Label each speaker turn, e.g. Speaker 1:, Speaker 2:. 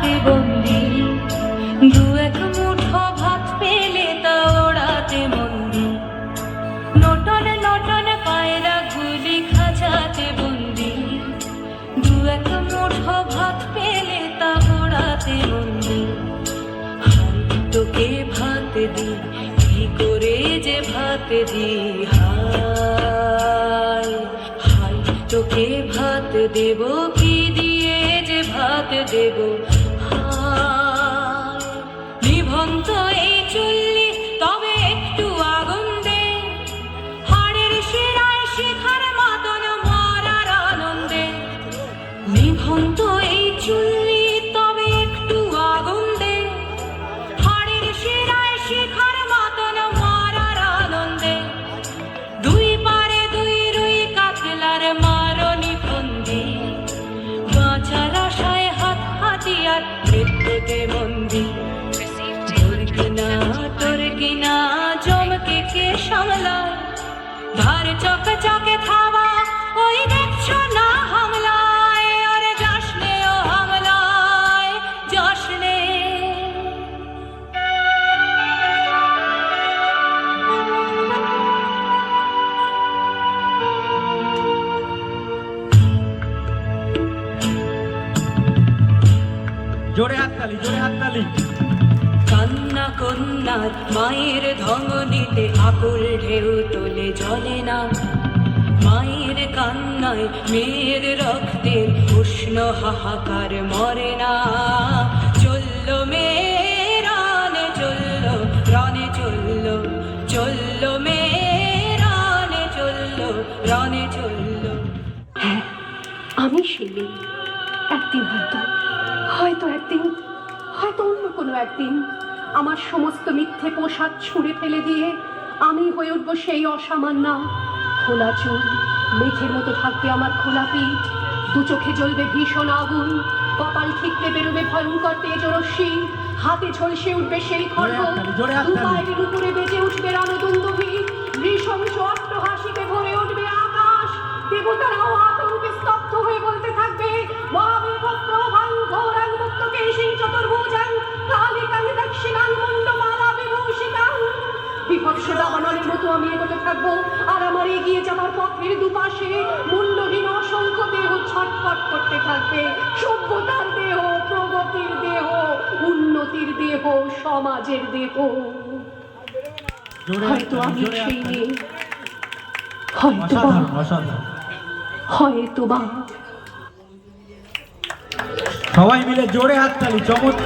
Speaker 1: হাতে বন্দি, দু এক মুঠো ভাত পেলে তা ওড়াতে মন্দি, নটন নটন পায়রা গুলি খাঁচাতে বন্দি, দু এক মুঠো ভাত পেলে তা ওড়াতে মন্দি। হাই তোকে ভাত দি, কি করে যে ভাত দি, হাই হাই তোকে ভাত দেব, কি দিয়ে যে ভাত দেব, হাই নিভন্ত এই চুল্লি তবে একটু আগুন দে, হাড়ের শিরায় শিখার মতন মরার আনন্দে, নিভন্ত এই চুল্লি তবে একটু আগুন দে, হাড়ের শিরায় শিখার মতন মরার আনন্দে, দুই পারে দুই রুই কাতলার মারণি ফন্দি, বাঁচার আশায় হাত হাতিয়ার মৃত্যুতে মন্দি, তোর কিনা জমকে কে সামলায়, ধার চকে চকে থাবা ওই দেখছো না হামলায়, আরে যাসনে ও হামলায় যাসনে।
Speaker 2: জোরে হাততালি, জোরে হাততালি।
Speaker 1: কান্না কন্যার মায়ের ধমনীতে আকুল ঢেউ তোলে জলে না, মায়ের কান্নায় মেয়ের রক্তে উষ্ণ হাহাকার মরে না, চললো মেয়ে রানে চললো, রানে চললো, চললো মেয়ে রানে চললো, রানে চললো।
Speaker 3: হ্যাঁ, আমি সেই মেয়ে। একদিন হয়তো একদিন, হয়তো অন্য কোনো একদিন আমার সমস্ত মিথ্যে পোশাক ছুঁড়ে ফেলে দিয়ে আমি হয়ে উঠবো সেই অসামান্য। খোলা চুল, মেঘের মতো থাকবে আমার খোলা পিঠ, দু চোখে জ্বলবে ভীষণ আগুন, কপাল ঠিকলে বেরোবে ভয়ঙ্কর তেজরশ্মি, হাতে ঝলসে উঠবে সেই খড়গ, দু পায়ের উপরে বেজে উঠবে রণদুন্দুভি, নৃশংস অট্টহাসিতে ভরে উঠবে আকাশ, দেবতারাও আতঙ্কে স্তব্ধ হয়ে বলতে থাকবে মহাবিভক্তভাং ঘোরাং মুক্তকেশিং চতুর্ভুজাং কালিকাং দক্ষিণাং মুণ্ডমালা বিভূষিতাং। বিভৎস দাবানলের মতো আমি এগোতে থাকবো, আর আমার এগিয়ে যাবার পথের দুপাশে মুন্ডহীন অসংখ্য দেহ ছটফট করতে থাকবে, সভ্যতার দেহ, প্রগতির দেহ, উন্নতির দেহ, সমাজের দেহ। হয়তো আমি সেই মেয়ে, হয়তো হয়তো বা।
Speaker 2: সবাই মিলে জোরে হাততালি, চমৎকার।